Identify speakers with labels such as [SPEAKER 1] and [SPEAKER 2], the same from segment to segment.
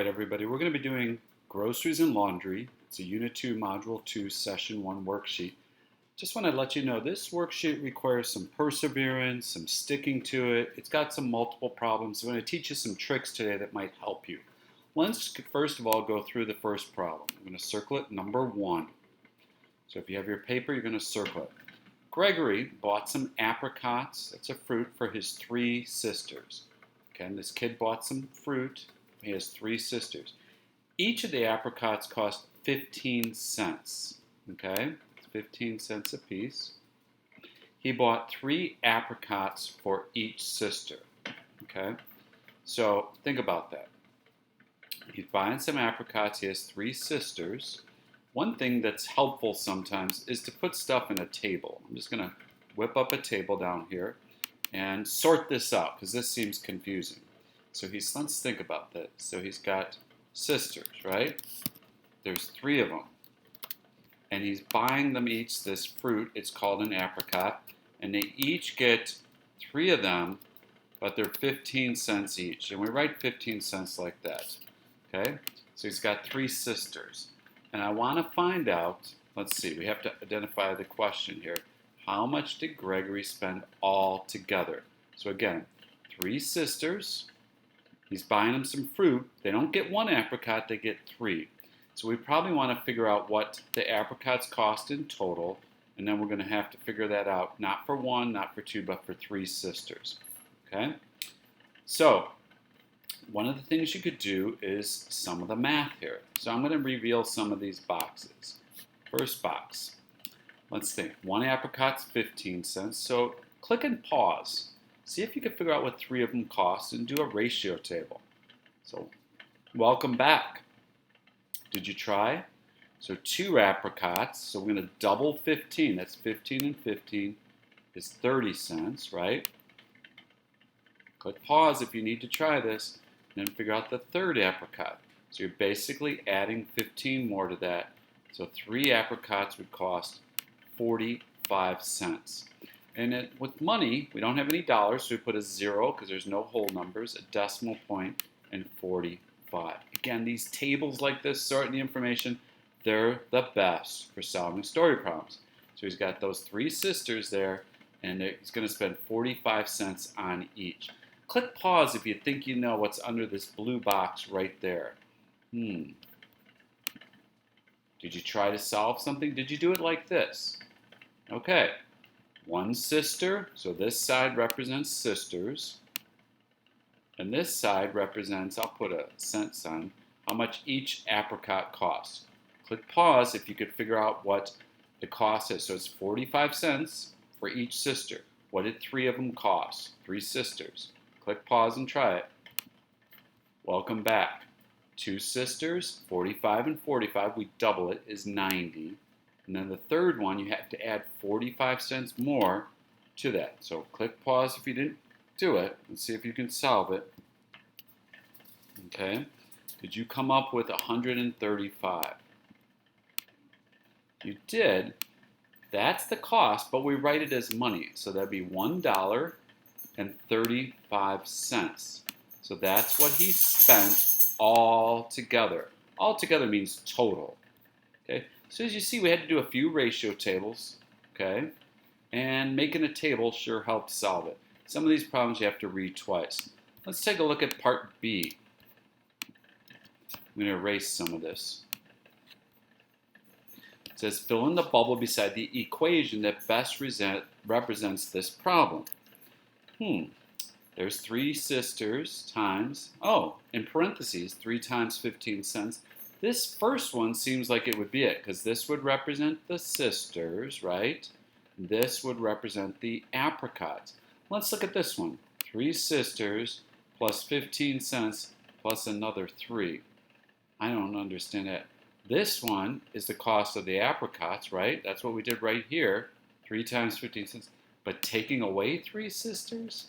[SPEAKER 1] right, everybody, we're going to be doing groceries and laundry. It's a Unit 2, Module 2, Session 1 worksheet. Just want to let you know this worksheet requires some perseverance, some sticking to it. It's got some multiple problems. I'm going to teach you some tricks today that might help you. Let's first of all go through the first problem. I'm going to circle it number 1. So if you have your paper, you're going to circle it. Gregory bought some apricots, that's a fruit, for his 3 sisters. Okay, and this kid bought some fruit. He has 3 sisters. Each of the apricots cost 15 cents. Okay, it's 15 cents a piece. He bought 3 apricots for each sister. Okay, so think about that. He's buying some apricots. He has 3 sisters. One thing that's helpful sometimes is to put stuff in a table. I'm just going to whip up a table down here and sort this out because this seems confusing. So let's think about that. So he's got sisters, right? There's 3 of them. And he's buying them each this fruit. It's called an apricot. And they each get 3 of them, but they're 15 cents each. And we write 15 cents like that. Okay? So he's got 3 sisters. And I want to find out, let's see, we have to identify the question here. How much did Gregory spend all together? So again, 3 sisters. He's buying them some fruit. They don't get 1 apricot, they get 3. So we probably want to figure out what the apricots cost in total. And then we're going to have to figure that out, not for 1, not for 2, but for 3 sisters. Okay? So one of the things you could do is some of the math here. So I'm going to reveal some of these boxes. First box. Let's think. 1 apricot's 15 cents. So click and pause. See if you can figure out what 3 of them cost and do a ratio table. So welcome back. Did you try? So 2 apricots. So we're going to double 15. That's 15 and 15 is 30 cents, right? Click pause if you need to try this. And then figure out the 3rd apricot. So you're basically adding 15 more to that. So 3 apricots would cost 45 cents. And with money, we don't have any dollars, so we put a 0 because there's no whole numbers, a decimal point, and 45. Again, these tables like this, sorting the information, they're the best for solving story problems. So he's got those 3 sisters there, and he's going to spend 45 cents on each. Click pause if you think you know what's under this blue box right there. Did you try to solve something? Did you do it like this? Okay. 1 sister, so this side represents sisters. And this side represents, I'll put a cent sign, how much each apricot costs. Click pause if you could figure out what the cost is. So it's 45 cents for each sister. What did 3 of them cost? 3 sisters. Click pause and try it. Welcome back. 2 sisters, 45 and 45, we double it, is 90. And then the 3rd one, you have to add 45 cents more to that. So click pause if you didn't do it and see if you can solve it. Okay. Did you come up with 135? You did. That's the cost, but we write it as money. So that'd be $1.35. So that's what he spent all together. All together means total. Okay. So as you see, we had to do a few ratio tables. Okay. And making a table sure helps solve it. Some of these problems you have to read twice. Let's take a look at part B. I'm going to erase some of this. It says fill in the bubble beside the equation that best represents this problem. There's 3 sisters times, in parentheses, 3 times 15 cents. This first one seems like it would be it, because this would represent the sisters, right? This would represent the apricots. Let's look at this one. 3 sisters plus 15 cents plus another 3. I don't understand that. This one is the cost of the apricots, right? That's what we did right here. 3 times 15 cents. But taking away 3 sisters?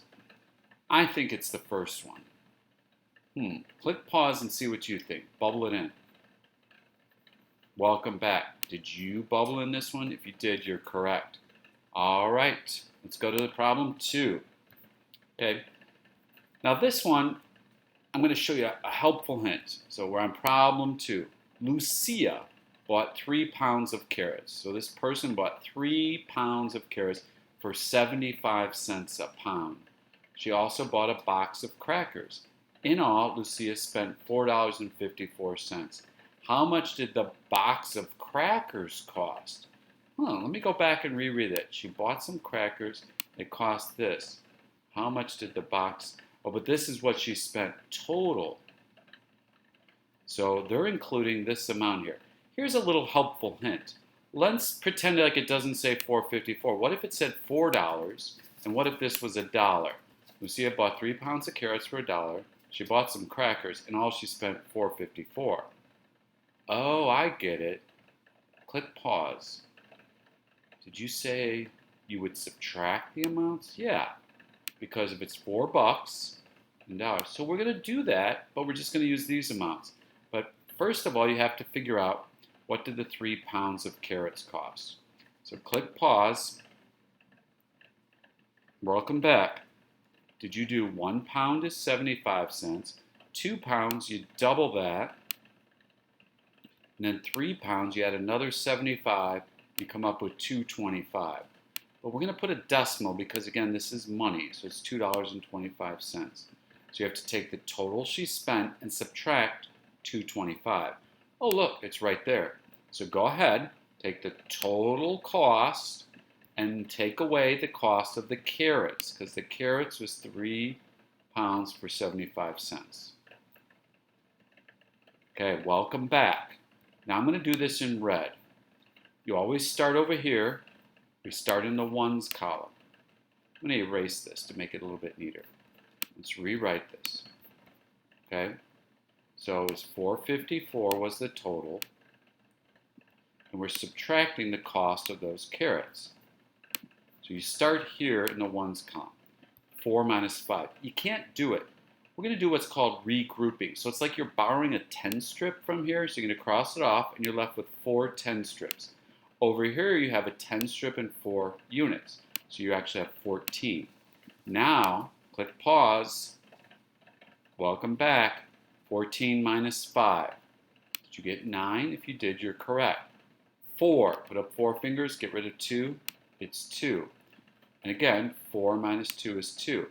[SPEAKER 1] I think it's the first one. Click pause and see what you think. Bubble it in. Welcome back. Did you bubble in this one? If you did, you're correct. All right. Let's go to the problem 2. Okay. Now this one, I'm going to show you a helpful hint. So we're on problem 2. Lucia bought 3 pounds of carrots. So this person bought 3 pounds of carrots for 75 cents a pound. She also bought a box of crackers. In all, Lucia spent $4.54. How much did the box of crackers cost? Let me go back and reread it. She bought some crackers. It cost this. How much did the box? Oh, but this is what she spent total. So they're including this amount here. Here's a little helpful hint. Let's pretend like it doesn't say $4.54. What if it said $4? And what if this was $1? Lucia bought 3 pounds of carrots for $1. She bought some crackers, and all she spent $4.54. Oh, I get it. Click pause. Did you say you would subtract the amounts? Yeah, because if it's $4 and dollars. So we're going to do that, but we're just going to use these amounts. But first of all, you have to figure out what did the 3 pounds of carrots cost. So click pause. Welcome back. Did you do 1 pound is 75 cents, 2 pounds, you double that, and then 3 pounds, you add another 75, you come up with $2.25. But we're going to put a decimal because, again, this is money, so it's $2.25. So you have to take the total she spent and subtract $2.25. Oh, look, it's right there. So go ahead, take the total cost and take away the cost of the carrots, because the carrots was 3 pounds for 75 cents. Okay, welcome back. Now I'm going to do this in red. You always start over here. We start in the ones column. I'm going to erase this to make it a little bit neater. Let's rewrite this. Okay, so it was $4.54 was the total, and we're subtracting the cost of those carrots. So you start here in the ones column. 4 minus 5. You can't do it. We're going to do what's called regrouping. So it's like you're borrowing a 10 strip from here. So you're going to cross it off, and you're left with 4 10 strips. Over here, you have a 10 strip and 4 units. So you actually have 14. Now, click pause. Welcome back. 14 minus 5. Did you get 9? If you did, you're correct. 4. Put up 4 fingers. Get rid of 2. It's 2. And again, 4 minus 2 is 2.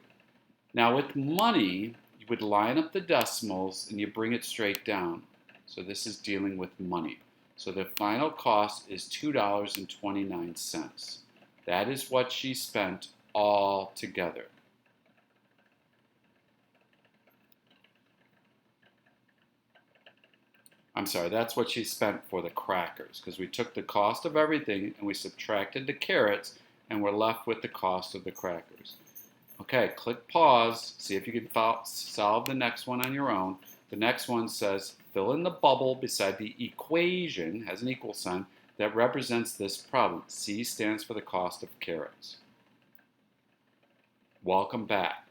[SPEAKER 1] Now with money, you would line up the decimals and you bring it straight down. So this is dealing with money. So the final cost is $2.29. That is what she spent all together. I'm sorry, that's what she spent for the crackers, because we took the cost of everything and we subtracted the carrots and we're left with the cost of the crackers. Okay, click pause, see if you can solve the next one on your own. The next one says, fill in the bubble beside the equation, has an equal sign, that represents this problem. C stands for the cost of carrots. Welcome back.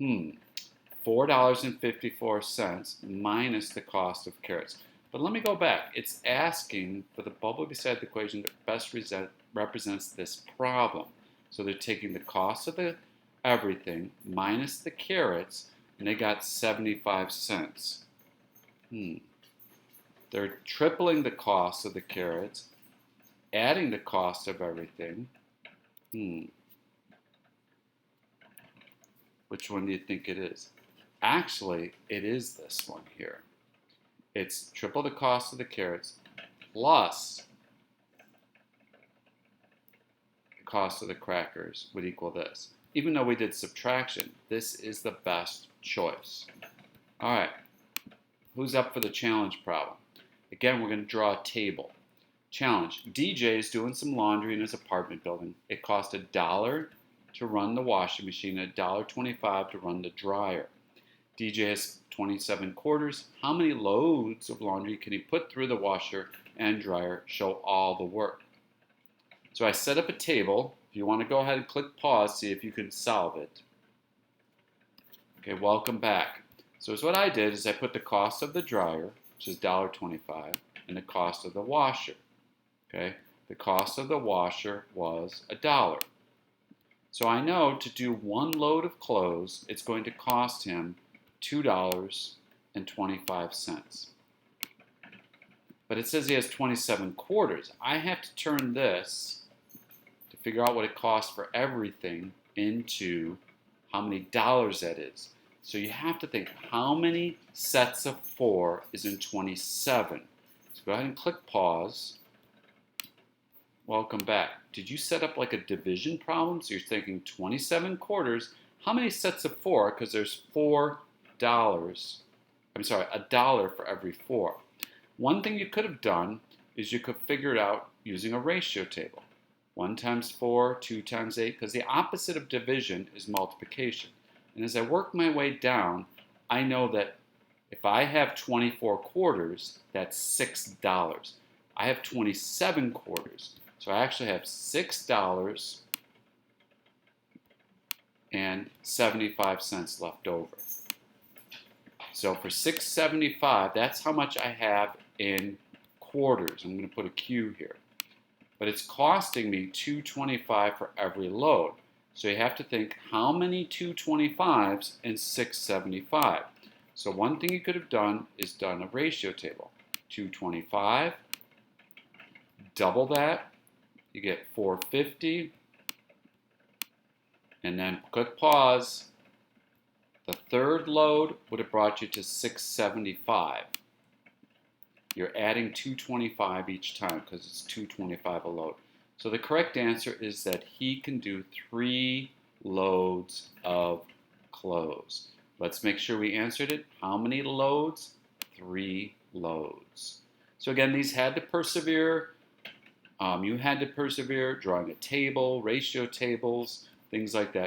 [SPEAKER 1] $4.54 minus the cost of carrots. But let me go back. It's asking for the bubble beside the equation that best represents this problem. So they're taking the cost of the everything minus the carrots, and they got 75 cents. They're tripling the cost of the carrots, adding the cost of everything. Which one do you think it is? Actually, it is this one here. It's triple the cost of the carrots plus the cost of the crackers would equal this. Even though we did subtraction, this is the best choice. All right, who's up for the challenge problem? Again, we're going to draw a table. Challenge, DJ is doing some laundry in his apartment building. It cost $1 to run the washing machine, $1.25 to run the dryer. DJ has 27 quarters. How many loads of laundry can he put through the washer and dryer? Show all the work. So I set up a table. If you want to go ahead and click pause, see if you can solve it. Okay, welcome back. So what I did is I put the cost of the dryer, which is $1.25, and the cost of the washer. Okay, the cost of the washer was $1. So I know to do 1 load of clothes, it's going to cost him $2.25. But it says he has 27 quarters. I have to turn this to figure out what it costs for everything into how many dollars that is. So you have to think, how many sets of 4 is in 27? So go ahead and click pause. Welcome back. Did you set up like a division problem? So you're thinking 27 quarters. How many sets of 4? Because there's $4. I'm sorry, $1 for every 4. One thing you could have done is you could figure it out using a ratio table. 1 times 4, 2 times 8, because the opposite of division is multiplication. And as I work my way down, I know that if I have 24 quarters, that's $6. I have 27 quarters, so I actually have $6.75 left over. So for $6.75, that's how much I have in quarters. I'm going to put a Q here. But it's costing me $2.25 for every load. So you have to think, how many 2.25s in $6.75? So one thing you could have done is done a ratio table. 2.25, double that, you get 450, and then click pause. The third load would have brought you to $6.75. You're adding $2.25 each time because it's $2.25 a load. So the correct answer is that he can do 3 loads of clothes. Let's make sure we answered it. How many loads? 3 loads. So again, these had to persevere. You had to persevere drawing a table, ratio tables, things like that.